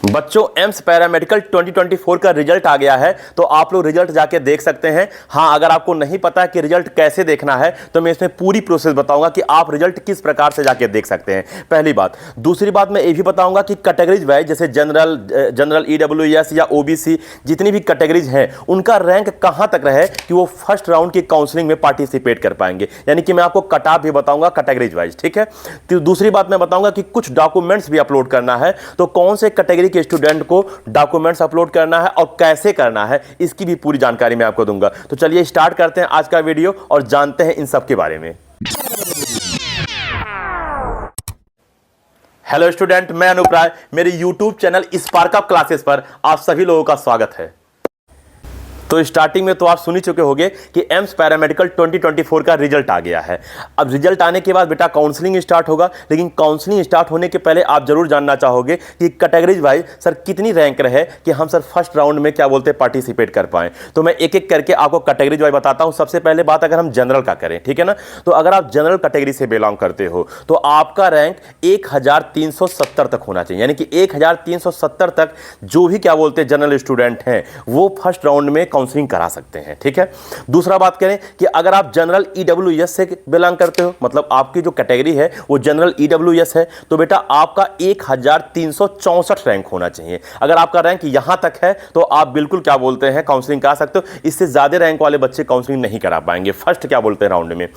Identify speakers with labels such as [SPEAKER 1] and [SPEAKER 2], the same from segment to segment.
[SPEAKER 1] बच्चों AIIMS paramedical 2024 का result आ गया है, तो आप लोग रिजल्ट जाके देख सकते हैं। हाँ, अगर आपको नहीं पता कि रिजल्ट कैसे देखना है तो मैं इसमें पूरी प्रोसेस बताऊंगा कि आप रिजल्ट किस प्रकार से जाके देख सकते हैं। पहली बात। दूसरी बात, मैं ये भी बताऊंगा कि कैटेगरीज वाइज जैसे जनरल ईडब्ल्यूएस या ओबीसी जितनी भी कैटेगरीज हैं उनका रैंक कहां तक रहे कि वो फर्स्ट राउंड की काउंसलिंग में पार्टिसिपेट कर पाएंगे। यानी कि मैं आपको कट ऑफ भी बताऊंगा कैटेगरीज वाइज, ठीक है। तो दूसरी बात मैं बताऊंगा कि कुछ डॉक्यूमेंट्स भी अपलोड करना है, तो कौन से कैटेगरी के स्टूडेंट को डॉक्यूमेंट्स अपलोड करना है और कैसे करना है, इसकी भी पूरी जानकारी मैं आपको दूंगा। तो चलिए स्टार्ट करते हैं आज का वीडियो और जानते हैं इन सब के बारे में। हेलो स्टूडेंट, मैं अनूप राय, मेरे YouTube channel spark up classes पर आप सभी लोगों का स्वागत है। तो स्टार्टिंग में तो आप सुन ही चुके होंगे कि एम्स पैरामेडिकल 2024 का रिजल्ट आ गया है। अब रिजल्ट आने के बाद बेटा काउंसलिंग स्टार्ट होगा, लेकिन काउंसलिंग स्टार्ट होने के पहले आप जरूर जानना चाहोगे कि कैटेगरीज वाइज सर कितनी रैंक रहे कि हम सर फर्स्ट राउंड में क्या बोलते हैं पार्टिसिपेट कर पाएं। तो मैं एक एक करके आपको कैटेगरीज वाइज बताता हूं। सबसे पहले बात अगर हम जनरल का करें, ठीक है ना, तो अगर आप जनरल कैटेगरी से बिलोंग करते हो तो आपका रैंक 1370 तक होना चाहिए। यानी कि 1370 तक जो भी क्या बोलते हैं जनरल स्टूडेंट हैं वो फर्स्ट राउंड में काउंसलिंग करा सकते हैं, ठीक है। दूसरा बात करें कि अगर आप जनरल ईडब्ल्यूएस से बिलोंग करते हो, मतलब आपकी जो कैटेगरी है वो जनरल ईडब्ल्यूएस है, तो बेटा आपका 1364 रैंक होना चाहिए। अगर आपका रैंक यहां तक है तो आप बिल्कुल क्या बोलते हैं काउंसलिंग करा सकते हो। इससे ज्यादा रैंक वाले बच्चे काउंसलिंग नहीं करा पाएंगे फर्स्ट क्या बोलते हैं राउंड में।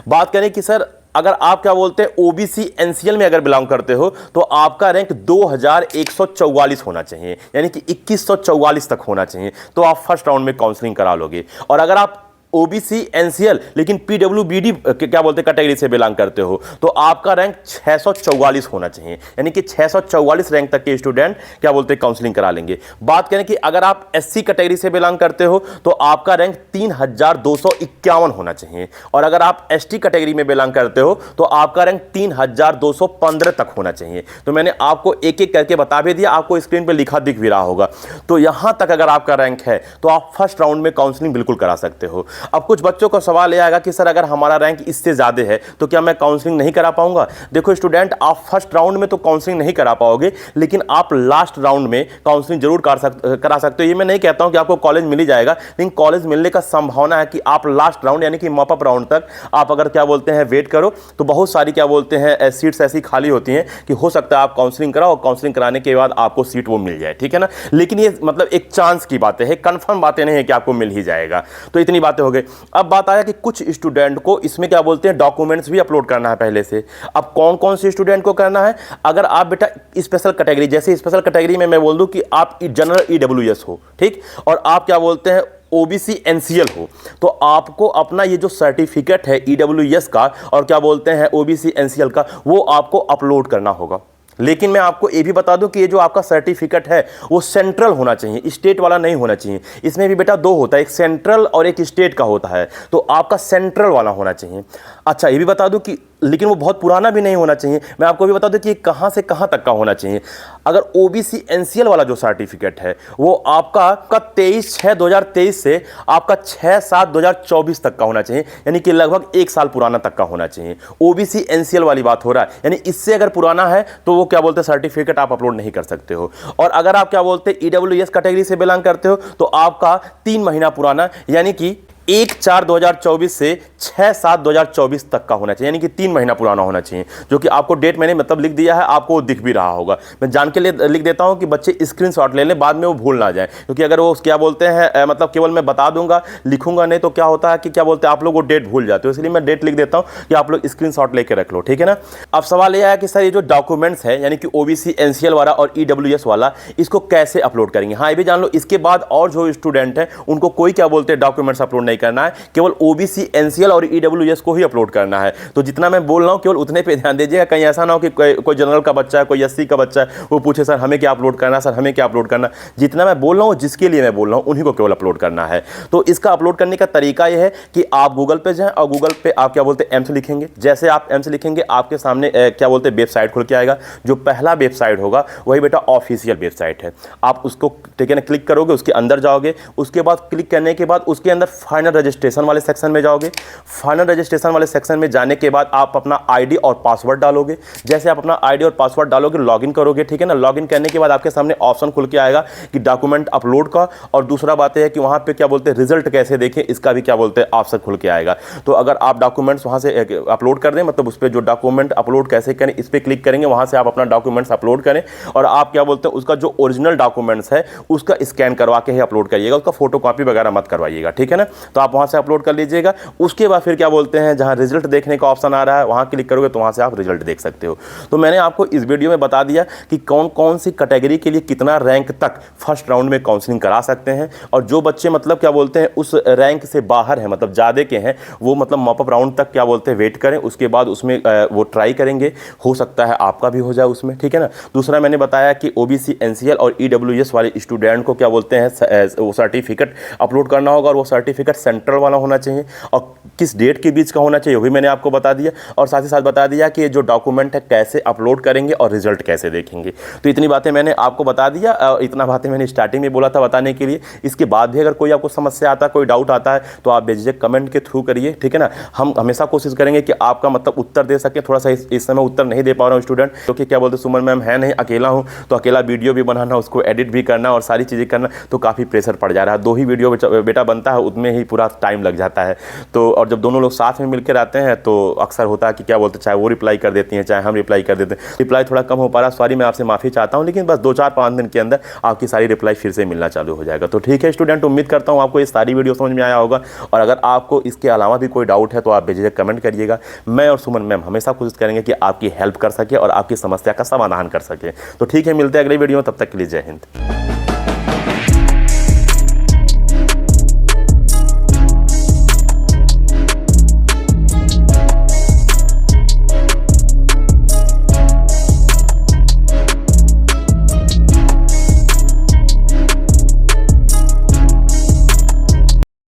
[SPEAKER 1] बात करें कि सर अगर आप क्या बोलते हैं ओबीसी एनसीएल में अगर बिलोंग करते हो तो आपका रैंक 2144 होना चाहिए, यानी कि 2144 तक होना चाहिए, तो आप फर्स्ट राउंड में काउंसलिंग करा लोगे। और अगर आप ओबीसी एनसीएल लेकिन पीडब्ल्यूबीडी क्या बोलते हैं कैटेगरी से बिलोंग करते हो तो आपका रैंक 644 होना चाहिए, यानी कि 644 रैंक तक के स्टूडेंट क्या बोलते हैं काउंसलिंग करा लेंगे। बात करें कि अगर आप एससी कैटेगरी से बिलोंग करते हो तो आपका रैंक 3251 होना चाहिए, और अगर आप एसटी कैटेगरी में बिलोंग करते हो तो आपका रैंक 3215 तक होना चाहिए। तो मैंने आपको एक एक करके बता भी दिया, आपको स्क्रीन पर लिखा दिख भी रहा होगा। तो यहां तक अगर आपका रैंक है तो आप फर्स्ट राउंड में काउंसलिंग बिल्कुल करा सकते हो। अब कुछ बच्चों का सवाल यह आएगा कि सर अगर हमारा रैंक इससे ज्यादा है तो क्या मैं काउंसलिंग नहीं करा पाऊंगा। देखो स्टूडेंट, आप फर्स्ट राउंड में तो काउंसलिंग नहीं करा पाओगे, लेकिन आप लास्ट राउंड में काउंसलिंग जरूर करा सकते हो। ये मैं नहीं कहता हूं कि आपको कॉलेज मिल ही जाएगा, लेकिन कॉलेज मिलने का संभावना है कि आप लास्ट राउंड यानी कि मॉपअप राउंड तक आप अगर क्या बोलते हैं वेट करो तो बहुत सारी क्या बोलते हैं सीट्स ऐसी खाली होती हैं कि हो सकता है आप काउंसलिंग कराओ और काउंसलिंग कराने के बाद आपको सीट वो मिल जाए, ठीक है ना। लेकिन ये मतलब एक चांस की बातें है, कंफर्म बातें नहीं है कि आपको मिल ही जाएगा। तो इतनी बातें हो गई। अब बात आया कि कुछ स्टूडेंट को इसमें क्या बोलते हैं डॉक्यूमेंट्स भी अपलोड करना है पहले से। अब कौन कौन से स्टूडेंट को करना है, अगर आप बेटा स्पेशल कैटेगरी, जैसे स्पेशल कैटेगरी में मैं बोल दूं कि आप जनरल ईडब्ल्यूएस हो, ठीक, और आप क्या बोलते हैं ओबीसी एनसीएल हो, तो आपको अपना ये जो सर्टिफिकेट है ईडब्ल्यूएस का और क्या बोलते हैं ओबीसी एनसीएल का वो आपको अपलोड करना होगा। लेकिन मैं आपको ये भी बता दूं कि ये जो आपका सर्टिफिकेट है वो सेंट्रल होना चाहिए, स्टेट वाला नहीं होना चाहिए। इसमें भी बेटा दो होता है, एक सेंट्रल और एक स्टेट का होता है, तो आपका सेंट्रल वाला होना चाहिए। अच्छा, ये भी बता दूं कि लेकिन वो बहुत पुराना भी नहीं होना चाहिए। मैं आपको भी बता दूं कि ये कहां से कहां तक का होना चाहिए। अगर ओबीसी एनसीएल वाला जो सर्टिफिकेट है वो आपका 23/6/2023 से आपका 6/7/2024 तक का होना चाहिए, यानी कि लगभग एक साल पुराना तक का होना चाहिए। ओबीसी एनसीएल वाली बात हो रहा है, यानी इससे अगर पुराना है तो वो क्या बोलते हैं सर्टिफिकेट आप अपलोड नहीं कर सकते हो। और अगर आप क्या बोलते हैं ईडब्ल्यूएस कैटेगरी से बिलोंग करते हो तो आपका 3 महीना पुराना, यानी कि 1/4/2024 से 6/7/2024 तक का होना चाहिए, यानी कि 3 महीना पुराना होना चाहिए। जो कि आपको डेट मैंने मतलब लिख दिया है, आपको दिख भी रहा होगा। मैं जान के लिए लिख देता हूं कि बच्चे स्क्रीनशॉट ले लें, बाद में वो भूल ना जाए, क्योंकि अगर वो क्या बोलते हैं मतलब केवल मैं बता दूंगा लिखूंगा नहीं तो क्या होता है कि क्या बोलते हैं आप लोग वो डेट भूल जाते हो। इसलिए मैं डेट लिख देता हूं कि आप लोग स्क्रीनशॉट लेके रख लो, ठीक है ना। अब सवाल यह है कि सर ये जो डॉक्यूमेंट्स है यानी कि ओबीसी एनसीएल वाला और ईडब्ल्यूएस वाला, इसको कैसे अपलोड करेंगे। हाँ, ये भी जान लो, इसके बाद और जो स्टूडेंट है उनको कोई क्या बोलते हैं डॉक्यूमेंट्स अपलोड नहीं करना है, केवल ओबीसी एनसीएल और ईडब्ल्यूएस को ही अपलोड करना है। तो जितना मैं बोल रहा हूं केवल उतने पे ध्यान दीजिएगा, कहीं ऐसा ना हो कि कोई जनरल का बच्चा है, कोई एससी का बच्चा है, वो पूछे सर हमें क्या अपलोड करना है, सर हमें क्या अपलोड करना। जितना मैं बोल रहा हूं, जिसके लिए मैं बोल रहा हूं, उन्हीं को केवल अपलोड करना है। तो इसका अपलोड करने का तरीका यह है कि आप गूगल पे जाएं और गूगल पे आप क्या बोलते हैं एम्स लिखेंगे। जैसे आप एम्स लिखेंगे आपके सामने क्या बोलते हैं वेबसाइट खुल के आएगा। जो पहला वेबसाइट होगा वही बेटा ऑफिशियल वेबसाइट है। आप उसको ठीक है ना क्लिक करोगे, उसके अंदर जाओगे, उसके बाद क्लिक करने के बाद उसके अंदर फाइनल रजिस्ट्रेशन वाले सेक्शन में जाओगे। फाइनल रजिस्ट्रेशन वाले सेक्शन में जाने के बाद आप अपना आईडी और पासवर्ड डालोगे। जैसे आप अपना आईडी और पासवर्ड डालोगे, लॉगिन करोगे, ठीक है ना। लॉगिन करने के बाद आपके सामने ऑप्शन खुल के आएगा कि डॉक्यूमेंट अपलोड का, और दूसरा बात है कि वहाँ पे क्या बोलते हैं रिजल्ट कैसे देखें, इसका भी क्या बोलते हैं ऑप्शन खुल के आएगा। तो अगर आप डॉक्यूमेंट्स वहाँ से अपलोड कर दें, मतलब उस पर जो डॉक्यूमेंट अपलोड कैसे करें इस पर क्लिक करेंगे, वहाँ से आप अपना डॉक्यूमेंट्स अपलोड करें, और आप क्या बोलते हैं उसका जो ओरिजिनल डॉक्यूमेंट्स है उसका स्कैन करवा के ही अपलोड करिएगा, उसका फोटो कॉपी वगैरह मत करवाइएगा, ठीक है ना। तो आप वहाँ से अपलोड कर लीजिएगा। उसके बाद फिर क्या बोलते हैं जहाँ रिजल्ट देखने का ऑप्शन आ रहा है वहाँ क्लिक करोगे तो वहाँ से आप रिजल्ट देख सकते हो। तो मैंने आपको इस वीडियो में बता दिया कि कौन कौन सी कैटेगरी के लिए कितना रैंक तक फर्स्ट राउंड में काउंसलिंग करा सकते हैं, और जो बच्चे मतलब क्या बोलते हैं उस रैंक से बाहर हैं, मतलब ज़्यादा के हैं, वो मतलब मॉपअप राउंड तक क्या बोलते हैं वेट करें, उसके बाद उसमें वो ट्राई करेंगे, हो सकता है आपका भी हो जाए उसमें, ठीक है ना। दूसरा मैंने बताया कि ओबीसी, एनसीएल और ईडब्ल्यूएस वाले स्टूडेंट को क्या बोलते हैं वो सर्टिफिकेट अपलोड करना होगा, और वो सर्टिफिकेट सेंट्रल वाला होना चाहिए, और किस डेट के बीच का होना चाहिए वो भी मैंने आपको बता दिया, और साथ ही साथ बता दिया कि जो डॉक्यूमेंट है कैसे अपलोड करेंगे और रिजल्ट कैसे देखेंगे। तो इतनी बातें मैंने आपको बता दिया, और इतना बातें मैंने स्टार्टिंग में बोला था बताने के लिए। इसके बाद भी अगर कोई आपको समस्या आता है, कोई डाउट आता है, तो आप बेझिझक कमेंट के थ्रू करिए, ठीक है ना। हम हमेशा कोशिश करेंगे कि आपका मतलब उत्तर दे सकें। थोड़ा सा इस समय उत्तर नहीं दे पा रहा हूँ स्टूडेंट, क्योंकि क्या बोलते सुमन मैम है नहीं, अकेला हूँ, तो अकेला वीडियो भी बनाना, उसको एडिट भी करना और सारी चीज़ें करना, तो काफ़ी प्रेशर पड़ जा रहा है। 2 ही वीडियो बेटा बनता है, उसमें ही पूरा टाइम लग जाता है। तो और जब दोनों लोग साथ में मिलकर आते हैं तो अक्सर होता है कि क्या बोलते चाहे वो रिप्लाई कर देती हैं, चाहे हम रिप्लाई कर देते हैं। रिप्लाई थोड़ा कम हो पा रहा, सॉरी, मैं आपसे माफ़ी चाहता हूँ, लेकिन बस 2-4-5 दिन के अंदर आपकी सारी रिप्लाई फिर से मिलना चालू हो जाएगा। तो ठीक है स्टूडेंट, उम्मीद करता हूँ आपको ये सारी वीडियो समझ में आया होगा, और अगर आपको इसके अलावा भी कोई डाउट है तो आप बेझिझक कमेंट करिएगा। मैं और सुमन मैम हमेशा कोशिश करेंगे कि आपकी हेल्प कर सके और आपकी समस्या का समाधान कर सके। तो ठीक है, मिलते हैं अगले वीडियो में, तब तक के लिए जय हिंद।